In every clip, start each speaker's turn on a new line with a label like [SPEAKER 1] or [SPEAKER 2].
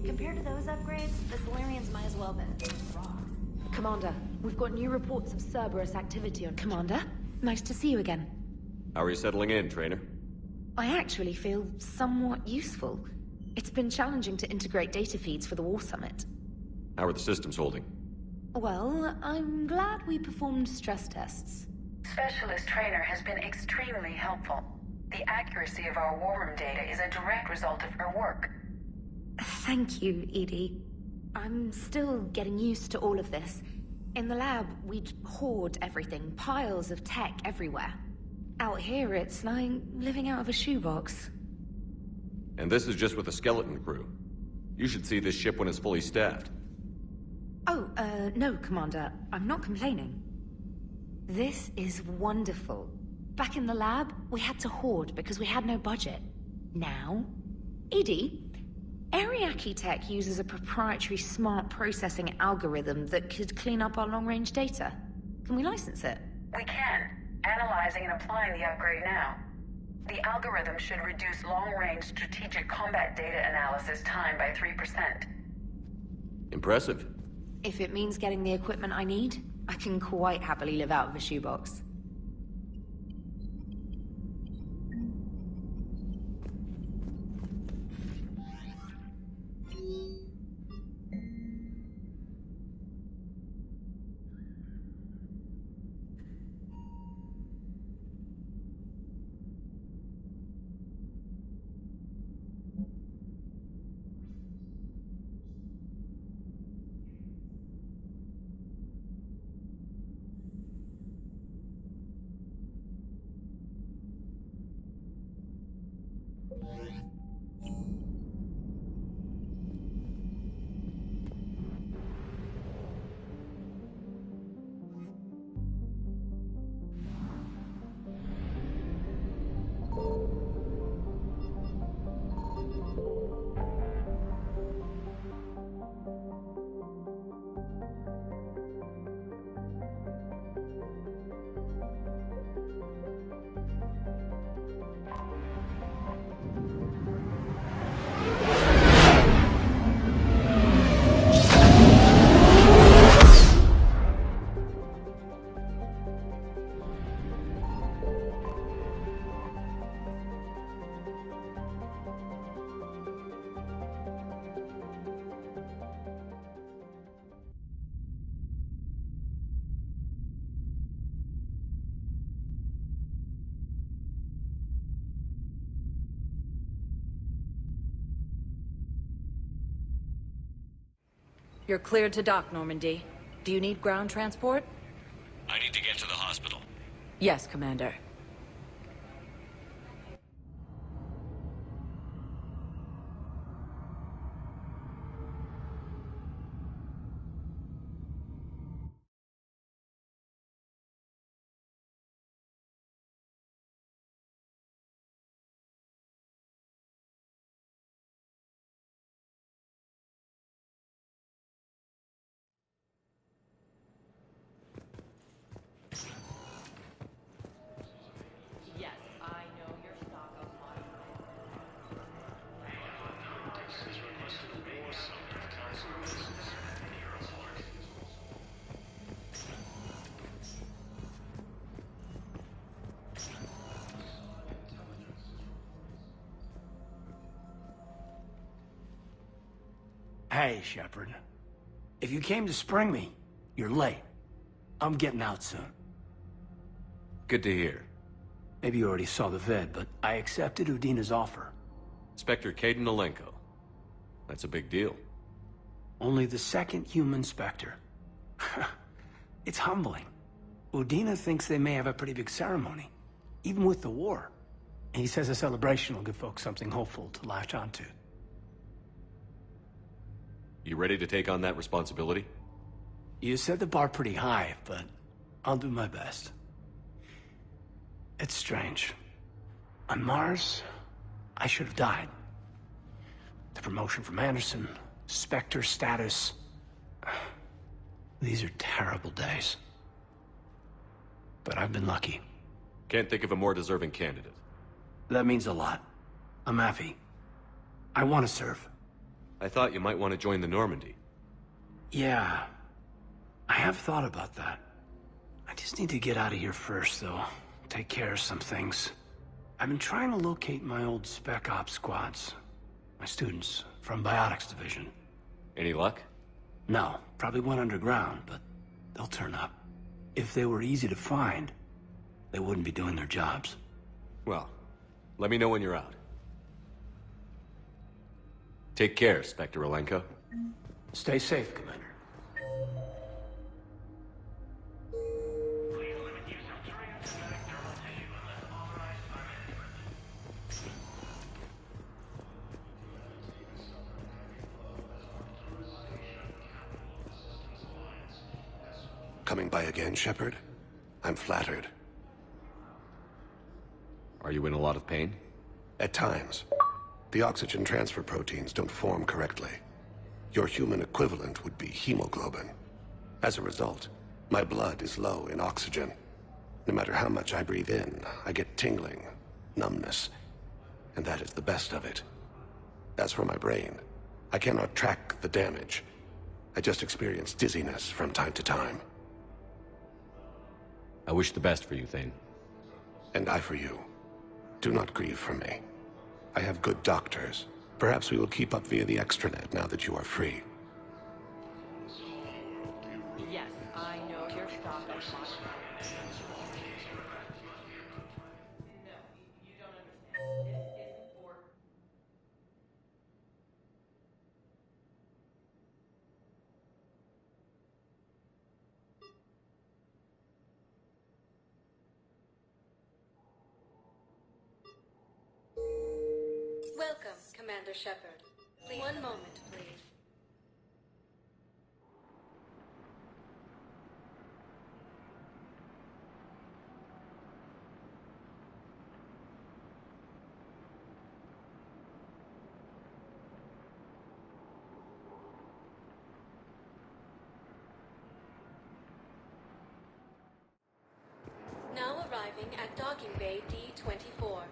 [SPEAKER 1] Compared to those upgrades, the Solarians might as well have been rocks.
[SPEAKER 2] Commander, we've got new reports of Cerberus activity on... Commander, nice to see you again.
[SPEAKER 3] How are you settling in, Trainer?
[SPEAKER 2] I actually feel somewhat useful. It's been challenging to integrate data feeds for the War Summit.
[SPEAKER 3] How are the systems holding?
[SPEAKER 2] Well, I'm glad we performed stress tests.
[SPEAKER 4] Specialist Trainer has been extremely helpful. The accuracy of our war room data is a direct result of her work.
[SPEAKER 2] Thank you, Edie. I'm still getting used to all of this. In the lab, we'd hoard everything, piles of tech everywhere. Out here, it's like living out of a shoebox.
[SPEAKER 3] And this is just with a skeleton crew. You should see this ship when it's fully staffed.
[SPEAKER 2] Oh, no, Commander. I'm not complaining. This is wonderful. Back in the lab, we had to hoard because we had no budget. Now... Edie, Ariake Tech uses a proprietary smart processing algorithm that could clean up our long-range data. Can we license it?
[SPEAKER 4] We can. Analyzing and applying the upgrade now. The algorithm should reduce long-range strategic combat data analysis time by 3%.
[SPEAKER 3] Impressive.
[SPEAKER 2] If it means getting the equipment I need, I can quite happily live out of a shoebox.
[SPEAKER 5] You're cleared to dock, Normandy. Do you need ground transport?
[SPEAKER 3] I need to get to the hospital.
[SPEAKER 5] Yes, Commander.
[SPEAKER 6] Hey, Shepard. If you came to spring me, you're late. I'm getting out soon.
[SPEAKER 3] Good to hear.
[SPEAKER 6] Maybe you already saw the vid, but I accepted Udina's offer.
[SPEAKER 3] Inspector Caden Alenko. That's a big deal.
[SPEAKER 6] Only the second human Spectre. It's humbling. Udina thinks they may have a pretty big ceremony, even with the war. And he says a celebration will give folks something hopeful to latch onto.
[SPEAKER 3] You ready to take on that responsibility?
[SPEAKER 6] You set the bar pretty high, but I'll do my best. It's strange. On Mars, I should have died. The promotion from Anderson, Spectre status. These are terrible days. But I've been lucky.
[SPEAKER 3] Can't think of a more deserving candidate.
[SPEAKER 6] That means a lot. I'm happy. I want to serve.
[SPEAKER 3] I thought you might want to join the Normandy.
[SPEAKER 6] Yeah, I have thought about that. I just need to get out of here first, though. Take care of some things. I've been trying to locate my old Spec Ops squads. My students from Biotics Division.
[SPEAKER 3] Any luck?
[SPEAKER 6] No, probably went underground, but they'll turn up. If they were easy to find, they wouldn't be doing their jobs.
[SPEAKER 3] Well, let me know when you're out. Take care, Spectre Alenko.
[SPEAKER 6] Stay safe, Commander.
[SPEAKER 7] Coming by again, Shepard? I'm flattered.
[SPEAKER 3] Are you in a lot of pain?
[SPEAKER 7] At times. The oxygen transfer proteins don't form correctly. Your human equivalent would be hemoglobin. As a result, my blood is low in oxygen. No matter how much I breathe in, I get tingling, numbness, and that is the best of it. As for my brain, I cannot track the damage. I just experience dizziness from time to time.
[SPEAKER 3] I wish the best for you, Thane.
[SPEAKER 7] And I for you. Do not grieve for me. I have good doctors. Perhaps we will keep up via the extranet now that you are free.
[SPEAKER 5] Yes, I know your stuff.
[SPEAKER 8] Welcome, Commander Shepard. One moment, please. Now arriving at Docking Bay D-24.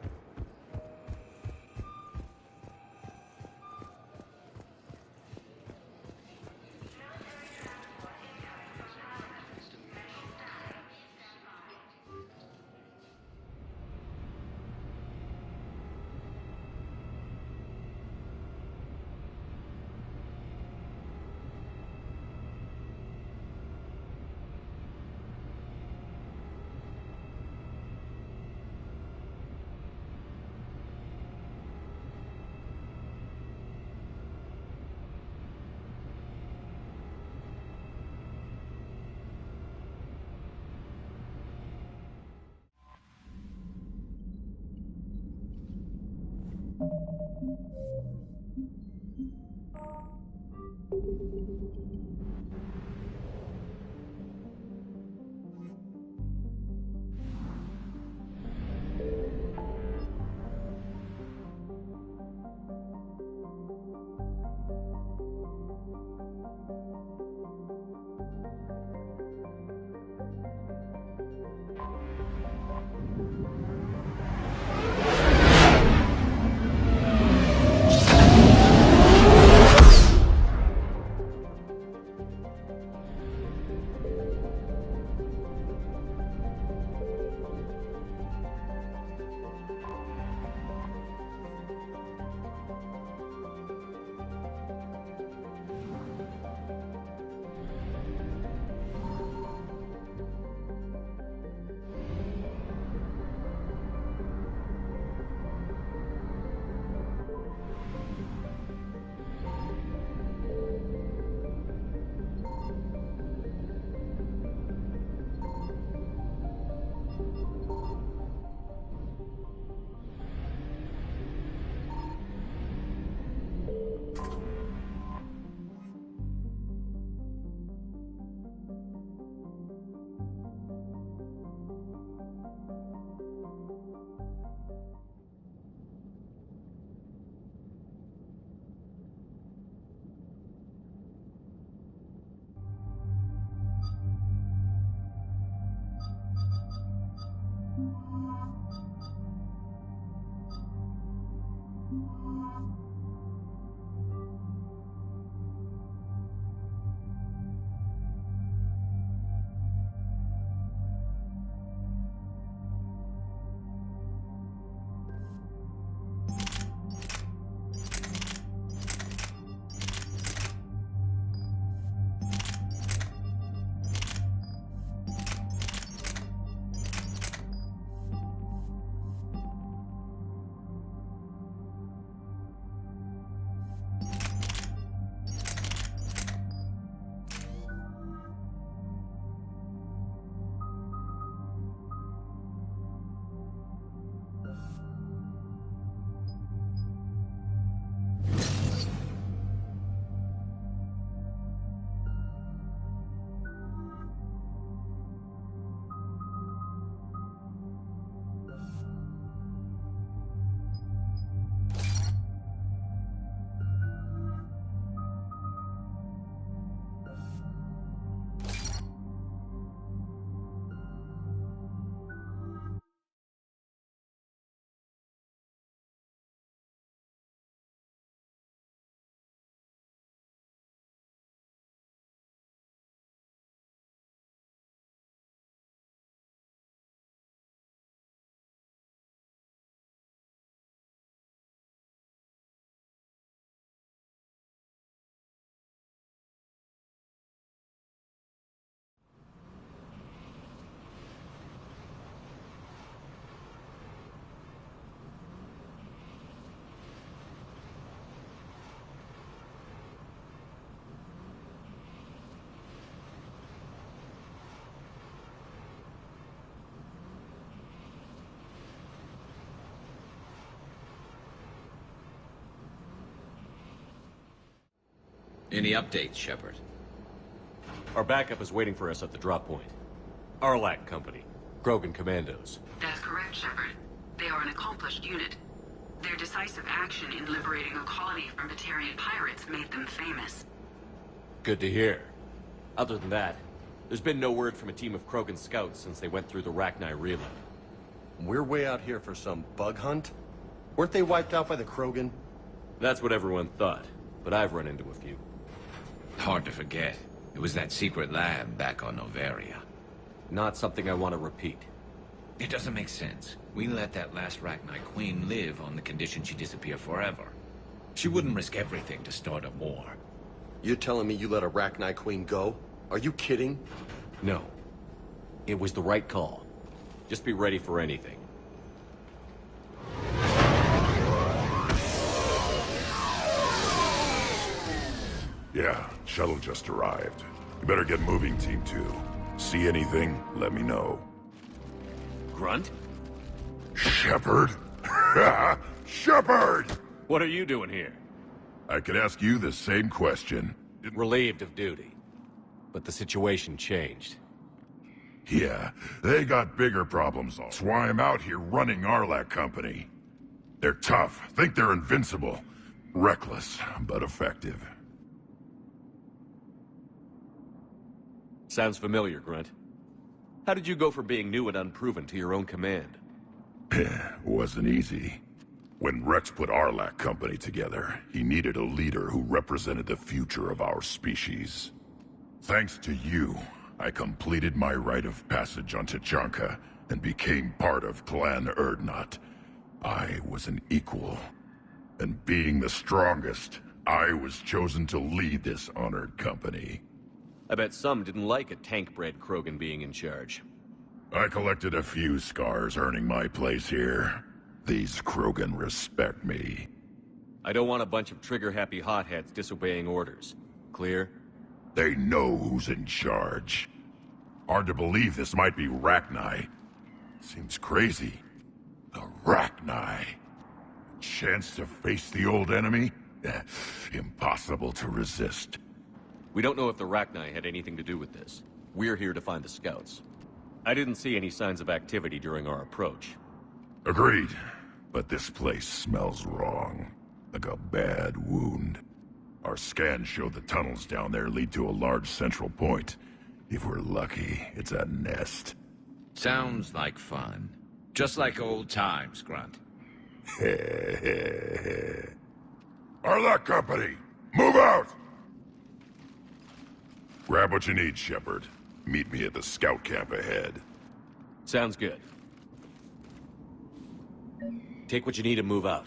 [SPEAKER 9] Any updates, Shepard?
[SPEAKER 3] Our backup is waiting for us at the drop point. Arlac Company. Krogan Commandos.
[SPEAKER 10] That's correct, Shepard. They are an accomplished unit. Their decisive action in liberating a colony from Batarian pirates made them famous.
[SPEAKER 3] Good to hear. Other than that, there's been no word from a team of Krogan scouts since they went through the Rachni relay.
[SPEAKER 11] We're way out here for some bug hunt? Weren't they wiped out by the Krogan?
[SPEAKER 3] That's what everyone thought, but I've run into a few.
[SPEAKER 9] Hard to forget. It was that secret lab back on Noveria.
[SPEAKER 3] Not something I want to repeat.
[SPEAKER 9] It doesn't make sense. We let that last Rachni Queen live on the condition she disappear forever. She wouldn't risk everything to start a war.
[SPEAKER 11] You're telling me you let a Rachni Queen go? Are you kidding?
[SPEAKER 3] No. It was the right call. Just be ready for anything.
[SPEAKER 12] Yeah, shuttle just arrived. You better get moving, Team 2. See anything, let me know.
[SPEAKER 3] Grunt?
[SPEAKER 12] Shepard? Shepard!
[SPEAKER 3] What are you doing here?
[SPEAKER 12] I could ask you the same question.
[SPEAKER 3] Relieved of duty. But the situation changed.
[SPEAKER 12] Yeah, they got bigger problems. That's why I'm out here running Arlac Company. They're tough, think they're invincible. Reckless, but effective.
[SPEAKER 3] Sounds familiar, Grunt. How did you go from being new and unproven to your own command?
[SPEAKER 12] Wasn't easy. When Rex put Arlac Company together, he needed a leader who represented the future of our species. Thanks to you, I completed my rite of passage on Tachanka and became part of Clan Urdnot. I was an equal. And being the strongest, I was chosen to lead this honored company.
[SPEAKER 3] I bet some didn't like a tank-bred Krogan being in charge.
[SPEAKER 12] I collected a few scars earning my place here. These Krogan respect me.
[SPEAKER 3] I don't want a bunch of trigger-happy hotheads disobeying orders. Clear?
[SPEAKER 12] They know who's in charge. Hard to believe this might be Rachni. Seems crazy. The Rachni. Chance to face the old enemy? Impossible to resist.
[SPEAKER 3] We don't know if the Rachni had anything to do with this. We're here to find the scouts. I didn't see any signs of activity during our approach.
[SPEAKER 12] Agreed. But this place smells wrong. Like a bad wound. Our scans show the tunnels down there lead to a large central point. If we're lucky, it's a nest.
[SPEAKER 9] Sounds like fun. Just like old times, Grunt.
[SPEAKER 12] Arlac Company, move out! Grab what you need, Shepard. Meet me at the scout camp ahead.
[SPEAKER 3] Sounds good. Take what you need and move out.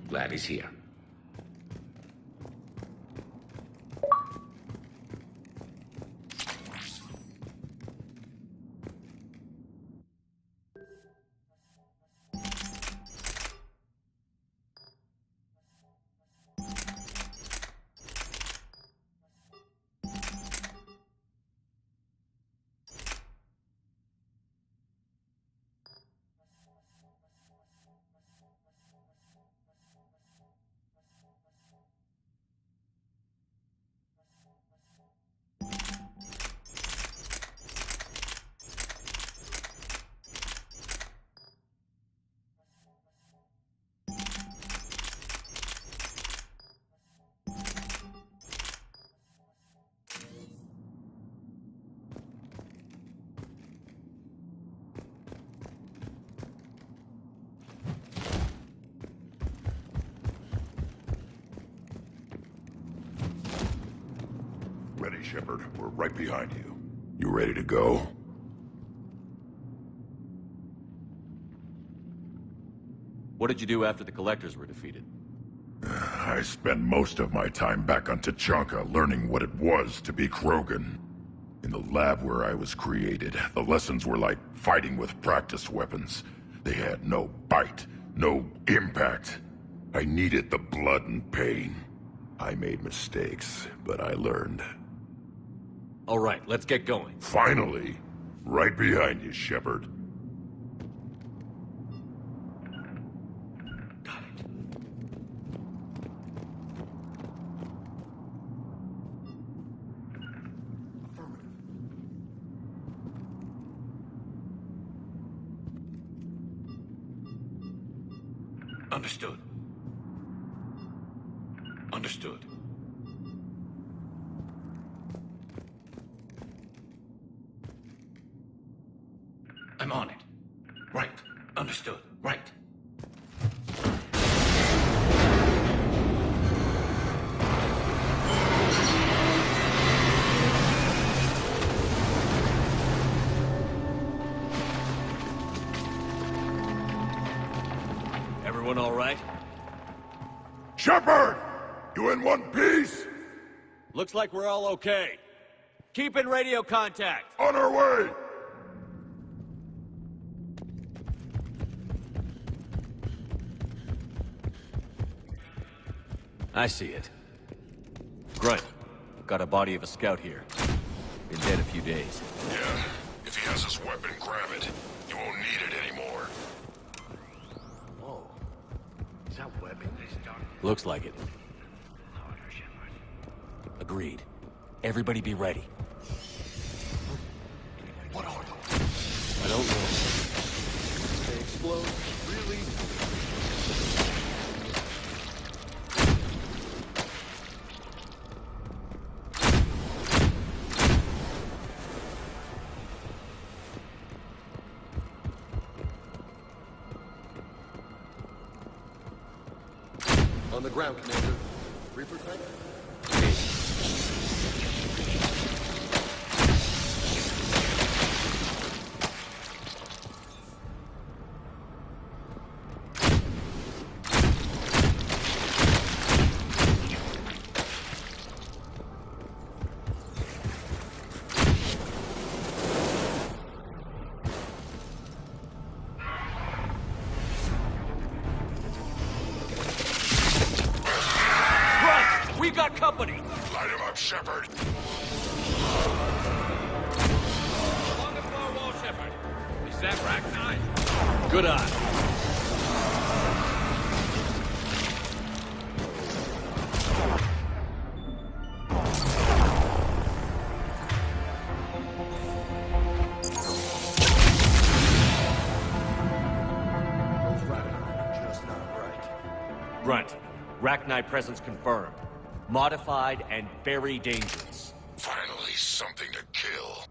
[SPEAKER 9] Glad he's here.
[SPEAKER 12] Ready, Shepard. We're right behind you. You ready to go?
[SPEAKER 3] What did you do after the Collectors were defeated?
[SPEAKER 12] I spent most of my time back on Tachanka learning what it was to be Krogan. In the lab where I was created, the lessons were like fighting with practiced weapons. They had no bite, no impact. I needed the blood and pain. I made mistakes, but I learned.
[SPEAKER 3] All right, let's get going.
[SPEAKER 12] Finally! Right behind you, Shepard.
[SPEAKER 3] Got it.
[SPEAKER 9] Understood. Understood. I'm on it. Right. Understood. Right.
[SPEAKER 3] Everyone all right?
[SPEAKER 12] Shepard! You in one piece?
[SPEAKER 3] Looks like we're all okay. Keep in radio contact.
[SPEAKER 12] On our way!
[SPEAKER 3] I see it. Grunt, got a body of a scout here. Been dead a few days.
[SPEAKER 12] Yeah, if he has his weapon, grab it. You won't need it anymore.
[SPEAKER 6] Whoa. Is that webbing?
[SPEAKER 3] Looks like it. Agreed. Everybody be ready.
[SPEAKER 11] What are those?
[SPEAKER 3] I don't know.
[SPEAKER 11] They explode? Really? On the ground, Commander. Reaper type?
[SPEAKER 3] We got company!
[SPEAKER 12] Light him up, Shepard!
[SPEAKER 9] Along the far wall, Shepard. Is that Ragnar?
[SPEAKER 3] Good eye.
[SPEAKER 11] Those Ragnar are just not right.
[SPEAKER 3] Grunt, Rachni presence confirmed. Modified and very dangerous.
[SPEAKER 12] Finally, something to kill.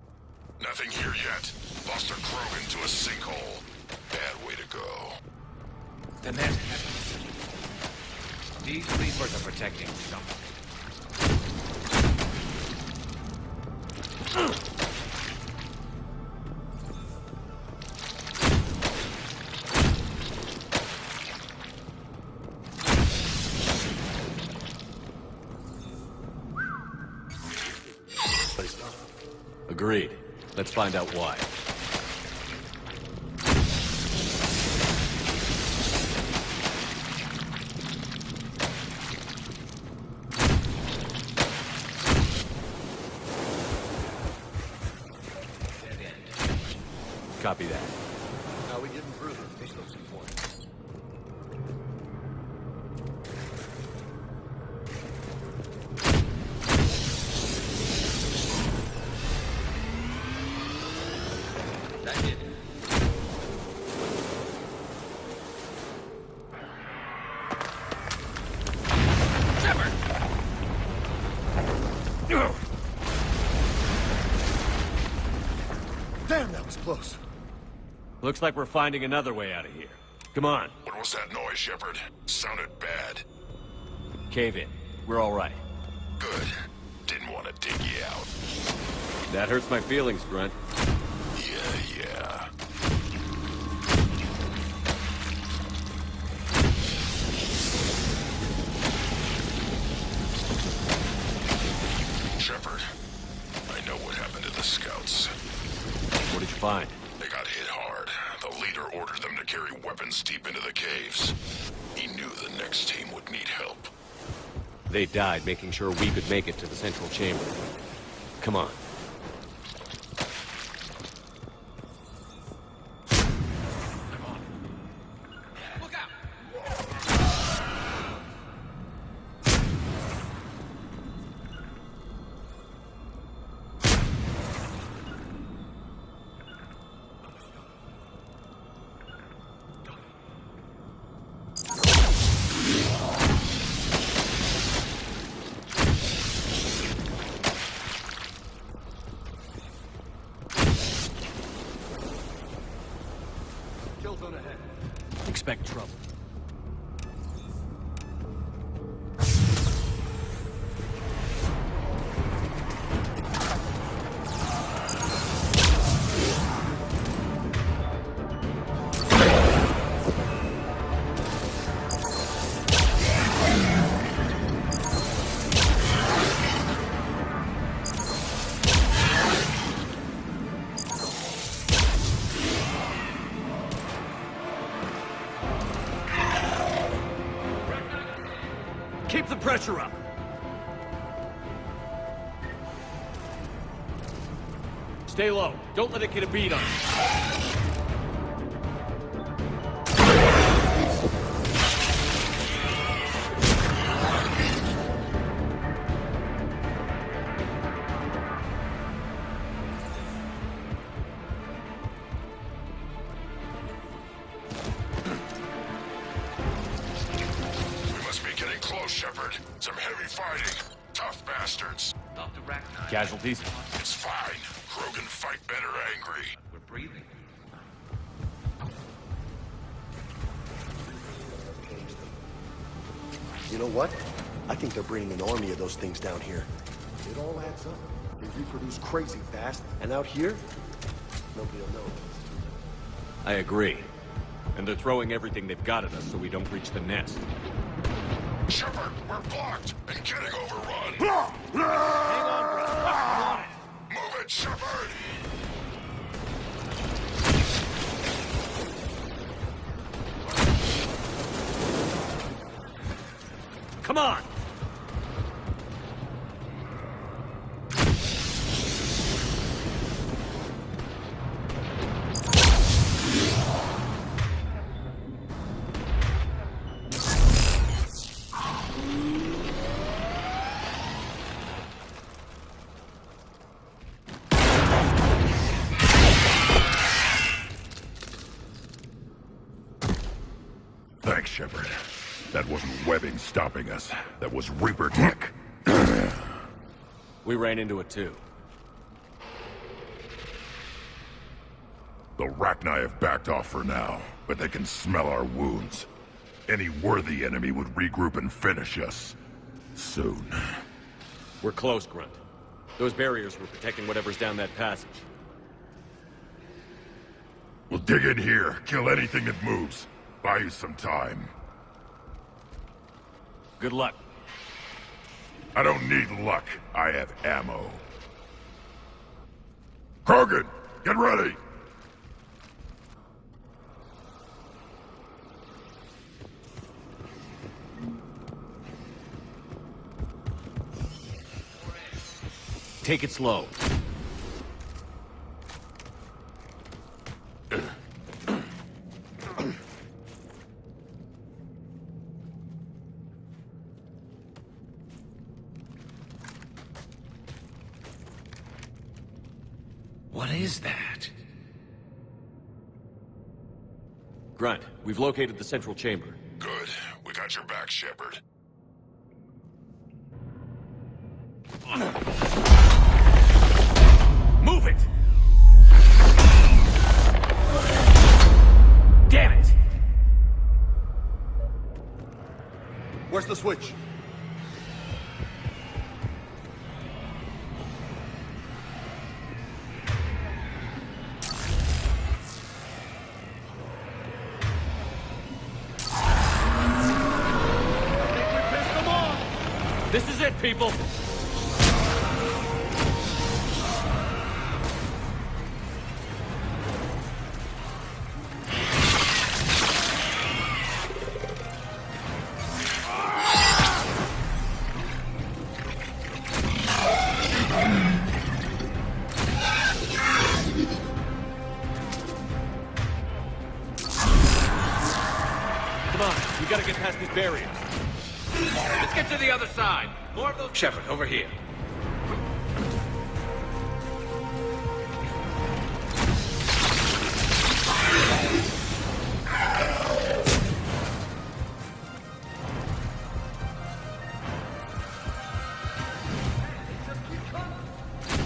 [SPEAKER 12] Nothing here yet. Lost a Krogan to a sinkhole. Bad way to go.
[SPEAKER 9] The nest. These Reapers are protecting something.
[SPEAKER 3] Agreed. Let's find out why.
[SPEAKER 9] Dead end.
[SPEAKER 3] Copy that.
[SPEAKER 11] How are we getting through this? Those points.
[SPEAKER 9] That did it. Shepard!
[SPEAKER 11] Damn, that was close.
[SPEAKER 3] Looks like we're finding another way out of here. Come on.
[SPEAKER 12] What was that noise, Shepard? Sounded bad.
[SPEAKER 3] Cave in. We're all right.
[SPEAKER 12] Good. Didn't want to dig you out.
[SPEAKER 3] That hurts my feelings, Grunt.
[SPEAKER 12] Yeah. Shepard, I know what happened to the scouts.
[SPEAKER 3] What did you find?
[SPEAKER 12] They got hit hard. The leader ordered them to carry weapons deep into the caves. He knew the next team would need help.
[SPEAKER 3] They died making sure we could make it to the central chamber. Come on. Expect trouble. Keep the pressure up. Stay low. Don't let it get a beat on you.
[SPEAKER 12] Shepard. Some heavy fighting. Tough bastards.
[SPEAKER 9] Dr. Ragnar.
[SPEAKER 3] Casualties?
[SPEAKER 12] It's fine. Krogan fight better angry.
[SPEAKER 9] We're breathing.
[SPEAKER 11] You know what? I think they're bringing an army of those things down here. It all adds up. They reproduce crazy fast, and out here, nobody will know.
[SPEAKER 3] I agree. And they're throwing everything they've got at us so we don't reach the nest.
[SPEAKER 12] Shepard, we're blocked and getting overrun.
[SPEAKER 3] Hang on, bro.
[SPEAKER 12] Move it, Shepard!
[SPEAKER 3] Come on!
[SPEAKER 12] Thanks, Shepard. That wasn't webbing stopping us. That was Reaper tech.
[SPEAKER 3] We ran into it too.
[SPEAKER 12] The Rachni have backed off for now, but they can smell our wounds. Any worthy enemy would regroup and finish us. Soon.
[SPEAKER 3] We're close, Grunt. Those barriers were protecting whatever's down that passage.
[SPEAKER 12] We'll dig in here, kill anything that moves. Buy you some time.
[SPEAKER 3] Good luck.
[SPEAKER 12] I don't need luck. I have ammo. Krogan, get ready!
[SPEAKER 3] Take it slow.
[SPEAKER 9] What is that?
[SPEAKER 3] Grunt, we've located the central chamber.
[SPEAKER 12] Good. We got your back, Shepard.
[SPEAKER 3] Move it! Damn it!
[SPEAKER 11] Where's the switch?
[SPEAKER 3] This is it, people! We gotta get past these barriers.
[SPEAKER 9] Let's get to the other side. More of those... Shepard, over here.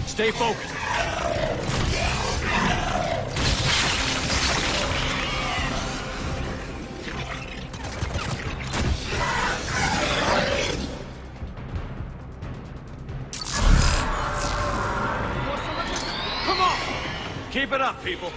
[SPEAKER 3] Stay focused.
[SPEAKER 9] Come on! Keep it up, people.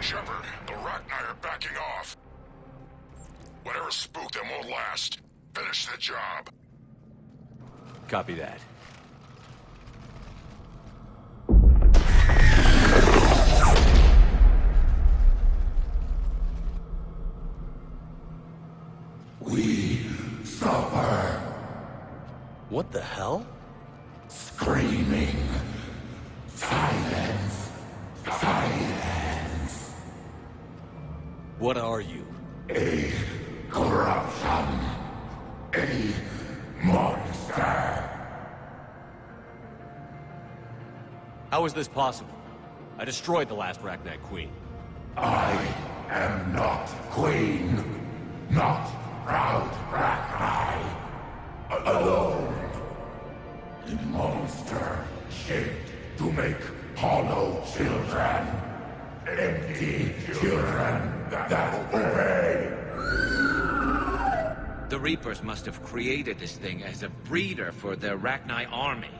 [SPEAKER 12] Shepard, the Rachni are backing off. Whatever spooked them won't last. Finish the job.
[SPEAKER 3] Copy that.
[SPEAKER 12] We suffer.
[SPEAKER 11] What the hell?
[SPEAKER 12] Screaming. Silence. Silence.
[SPEAKER 3] What are you?
[SPEAKER 12] A corruption. A monster.
[SPEAKER 3] How is this possible? I destroyed the last Rachni Queen.
[SPEAKER 12] I am not Queen. Not proud Rachni. Alone. The monster shaped to make hollow children. Empty children that obey.
[SPEAKER 9] The Reapers must have created this thing as a breeder for their Rachni army.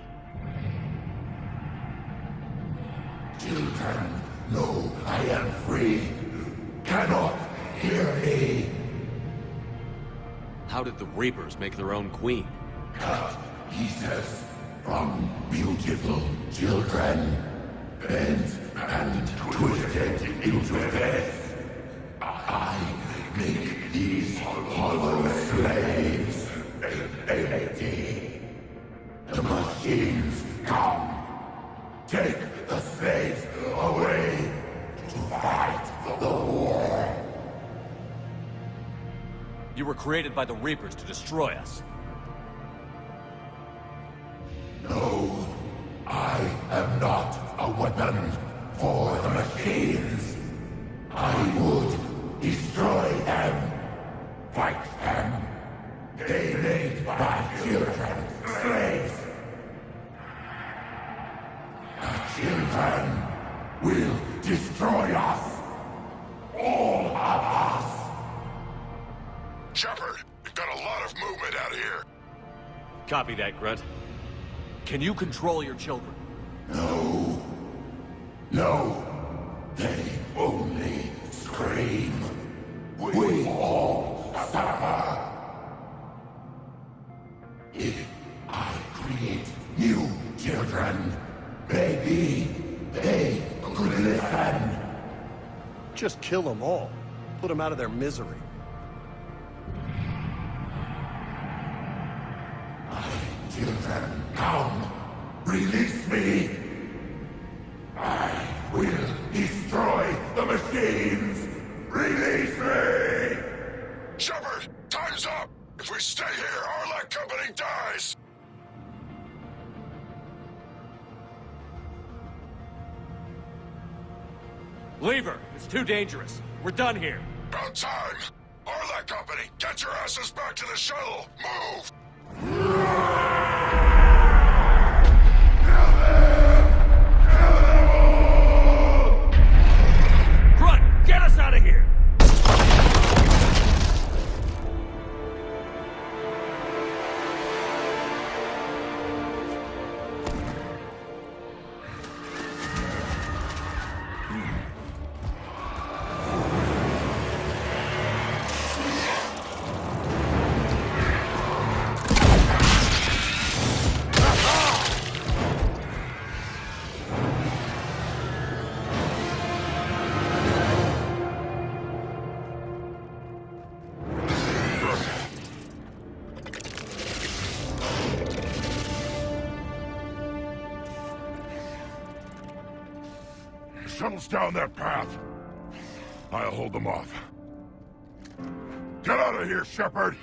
[SPEAKER 12] Children know I am free. Cannot hear me.
[SPEAKER 3] How did the Reapers make their own queen?
[SPEAKER 12] Cut pieces from beautiful children. Bent and twisted into this. I make these hollow slaves empty. The machines come. Take the slaves away to fight the war.
[SPEAKER 3] You were created by the Reapers to destroy us.
[SPEAKER 12] No, I am not a weapon for the machines. I would destroy them, fight them. They made my children slaves. The children will destroy us. All of us. Shepard, we've got a lot of movement out here.
[SPEAKER 3] Copy that, Grunt. Can you control your children?
[SPEAKER 12] No. No. They only scream. We all suffer. If I create new children, maybe they could listen.
[SPEAKER 11] Just kill them all. Put them out of their misery.
[SPEAKER 12] Children, come! Release me! I will destroy the machines! Release me! Shepard, time's up! If we stay here, our company dies!
[SPEAKER 3] Leave her! It's too dangerous. We're done here.
[SPEAKER 12] About time! Arlac Company, get your asses back to the shuttle! Move!
[SPEAKER 3] Grunt, get us out of here!
[SPEAKER 12] shuttles down that path. I'll hold them off. Get out of here, Shepard!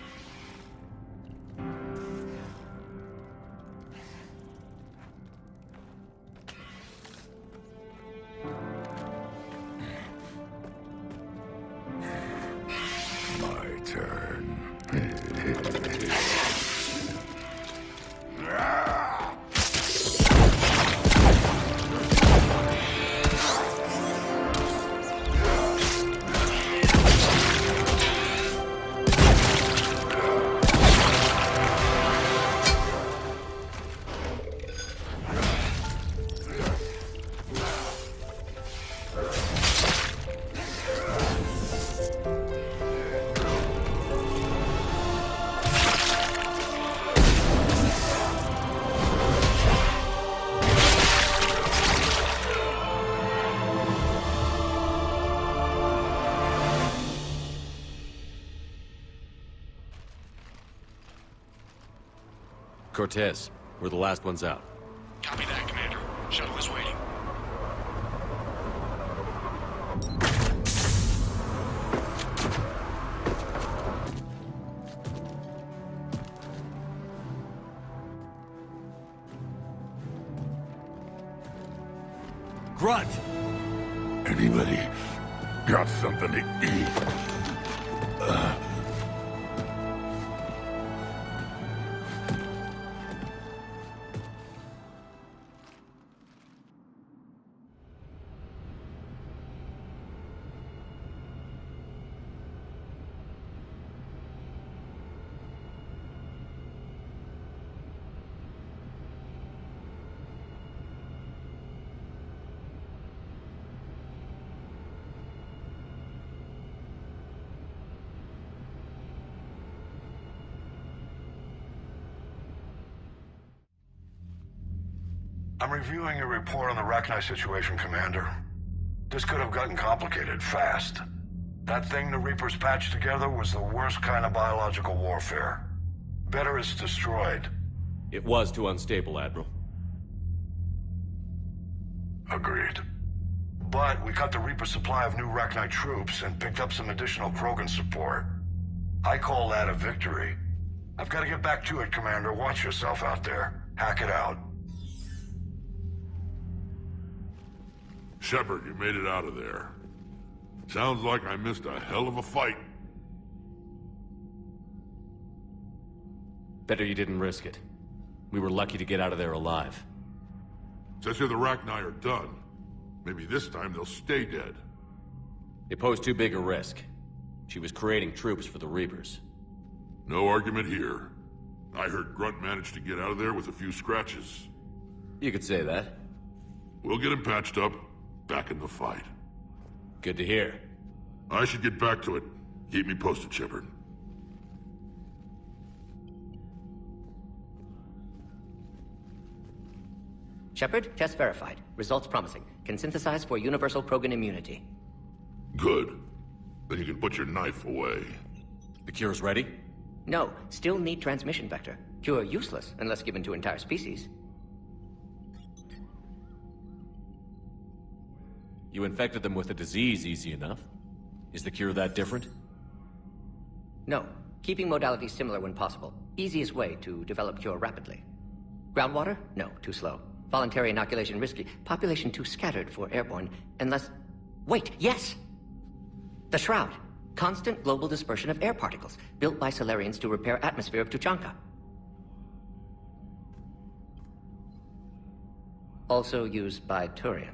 [SPEAKER 12] My turn.
[SPEAKER 3] Cortez, we're the last ones out.
[SPEAKER 13] Copy that, Commander. Shuttle is waiting.
[SPEAKER 3] Grunt!
[SPEAKER 12] Anybody got something to eat?
[SPEAKER 7] I'm reviewing your report on the Rachni situation, Commander. This could have gotten complicated fast. That thing the Reapers patched together was the worst kind of biological warfare. Better it's destroyed.
[SPEAKER 3] It was too unstable, Admiral.
[SPEAKER 7] Agreed. But we cut the Reaper supply of new Rachni troops and picked up some additional Krogan support. I call that a victory. I've got to get back to it, Commander. Watch yourself out there. Hack it out.
[SPEAKER 12] Shepard, you made it out of there. Sounds like I missed a hell of a fight.
[SPEAKER 3] Better you didn't risk it. We were lucky to get out of there alive.
[SPEAKER 12] Says here the Rachni are done. Maybe this time they'll stay dead.
[SPEAKER 3] They posed too big a risk. She was creating troops for the Reapers.
[SPEAKER 12] No argument here. I heard Grunt managed to get out of there with a few scratches.
[SPEAKER 3] You could say that.
[SPEAKER 12] We'll get him patched up, back in the fight.
[SPEAKER 3] Good to hear.
[SPEAKER 12] I should get back to it. Keep me posted, Shepard.
[SPEAKER 14] Shepard, test verified. Results promising. Can synthesize for universal Krogan immunity.
[SPEAKER 12] Good. Then you can put your knife away.
[SPEAKER 3] The cure's ready?
[SPEAKER 14] No, still need transmission vector. Cure useless unless given to entire species.
[SPEAKER 3] You infected them with a disease easy enough. Is the cure that different?
[SPEAKER 14] No. Keeping modalities similar when possible. Easiest way to develop cure rapidly. Groundwater? No, too slow. Voluntary inoculation risky. Population too scattered for airborne. Unless... Wait, yes! The Shroud. Constant global dispersion of air particles, built by Solarians to repair atmosphere of Tuchanka. Also used by Turians.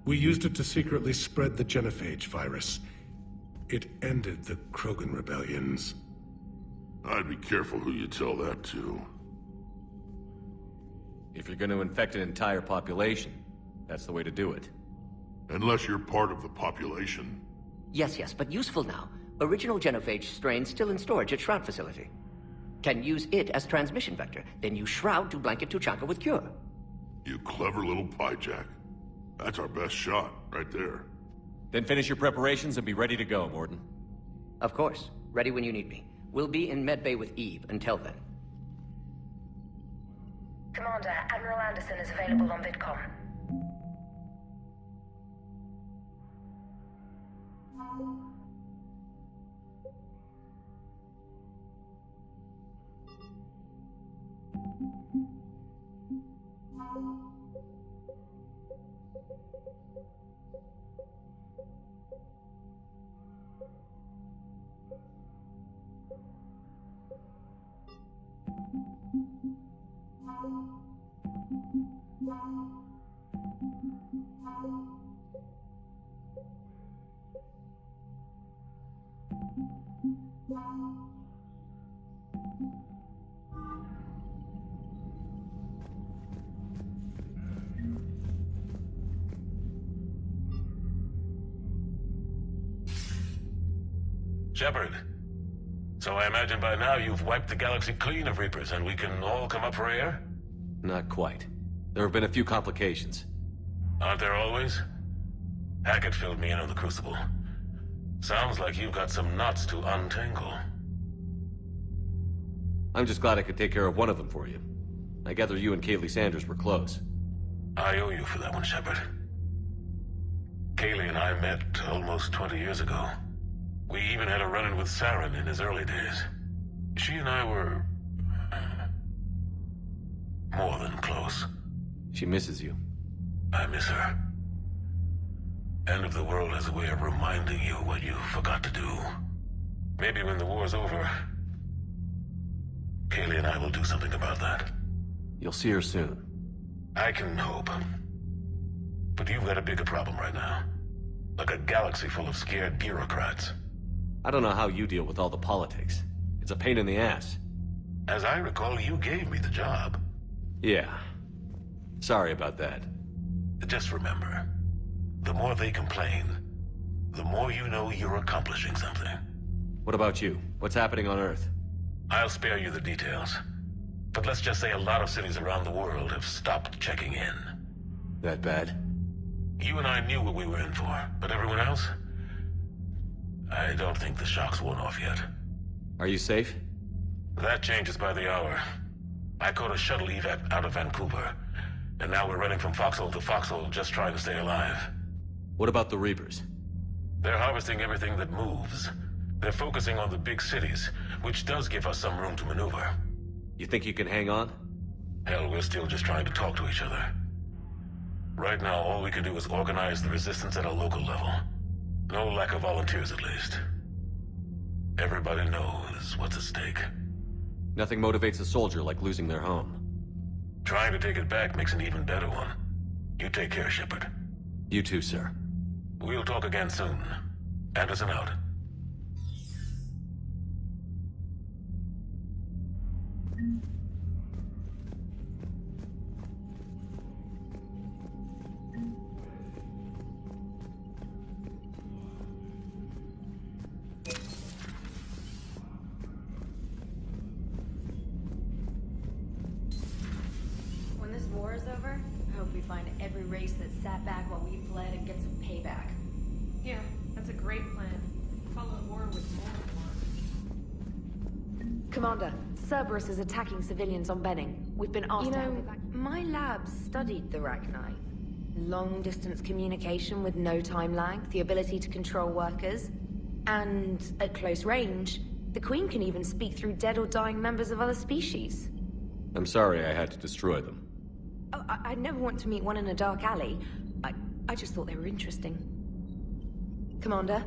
[SPEAKER 15] We used it to secretly spread the genophage virus. It ended the Krogan rebellions.
[SPEAKER 12] I'd be careful who you tell that to.
[SPEAKER 3] If you're going to infect an entire population, that's the way to do it.
[SPEAKER 12] Unless you're part of the population.
[SPEAKER 14] Yes, but useful now. Original genophage strain still in storage at Shroud facility. Can use it as transmission vector, then use Shroud to blanket Tuchanka with cure.
[SPEAKER 12] You clever little pyjack. That's our best shot, right there.
[SPEAKER 3] Then finish your preparations and be ready to go, Morden.
[SPEAKER 14] Of course. Ready when you need me. We'll be in medbay with Eve until then.
[SPEAKER 4] Commander, Admiral Anderson is available on VidCom.
[SPEAKER 16] Shepard, so I imagine by now you've wiped the galaxy clean of Reapers and we can all come up for air?
[SPEAKER 3] Not quite. There have been a few complications.
[SPEAKER 16] Aren't there always? Hackett filled me in on the Crucible. Sounds like you've got some knots to untangle.
[SPEAKER 3] I'm just glad I could take care of one of them for you. I gather you and Kaylee Sanders were close.
[SPEAKER 16] I owe you for that one, Shepard. Kaylee and I met almost 20 years ago. We even had a run-in with Saren in his early days. She and I were... more than close.
[SPEAKER 3] She misses you.
[SPEAKER 16] I miss her. End of the world has a way of reminding you what you forgot to do. Maybe when the war's over, Kaylee and I will do something about that.
[SPEAKER 3] You'll see her soon.
[SPEAKER 16] I can hope. But you've got a bigger problem right now. Like a galaxy full of scared bureaucrats.
[SPEAKER 3] I don't know how you deal with all the politics. It's a pain in the ass.
[SPEAKER 16] As I recall, you gave me the job.
[SPEAKER 3] Yeah. Sorry about that.
[SPEAKER 16] Just remember, the more they complain, the more you know you're accomplishing something.
[SPEAKER 3] What about you? What's happening on Earth?
[SPEAKER 16] I'll spare you the details. But let's just say a lot of cities around the world have stopped checking in.
[SPEAKER 3] That bad?
[SPEAKER 16] You and I knew what we were in for, but everyone else? I don't think the shock's worn off yet.
[SPEAKER 3] Are you safe?
[SPEAKER 16] That changes by the hour. I caught a shuttle evac out of Vancouver, and now we're running from foxhole to foxhole just trying to stay alive.
[SPEAKER 3] What about the Reapers?
[SPEAKER 16] They're harvesting everything that moves. They're focusing on the big cities, which does give us some room to maneuver.
[SPEAKER 3] You think you can hang on?
[SPEAKER 16] Hell, we're still just trying to talk to each other. Right now, all we can do is organize the resistance at a local level. No lack of volunteers, at least. Everybody knows what's at stake.
[SPEAKER 3] Nothing motivates a soldier like losing their home.
[SPEAKER 16] Trying to take it back makes an even better one. You take care, Shepard.
[SPEAKER 3] You too, sir.
[SPEAKER 16] We'll talk again soon. Anderson out.
[SPEAKER 1] When this war is over, I hope we find every race that sat back while we fled and get some payback.
[SPEAKER 17] Yeah, that's a great plan. Follow war with more war.
[SPEAKER 2] Commander, Cerberus is attacking civilians on Benning. We've been asked to help evacuate. My lab studied the Rachni. Long-distance communication with no time lag, the ability to control workers, and at close range, the Queen can even speak through dead or dying members of other species.
[SPEAKER 3] I'm sorry I had to destroy them.
[SPEAKER 2] Oh, I'd never want to meet one in a dark alley. I just thought they were interesting. Commander?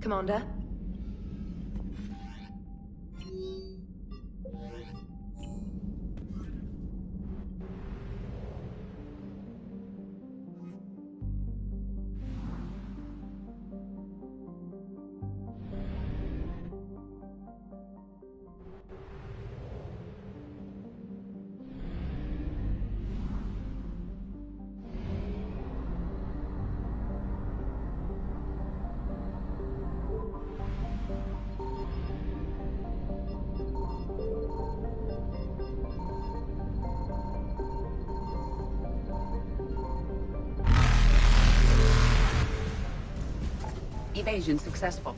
[SPEAKER 2] Commander?
[SPEAKER 10] Evasion successful.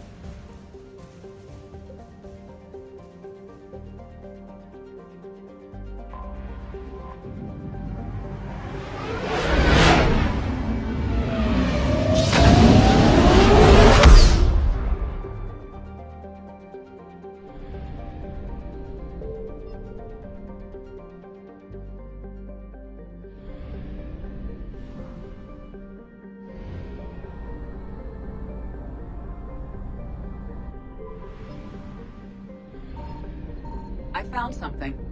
[SPEAKER 18] found something.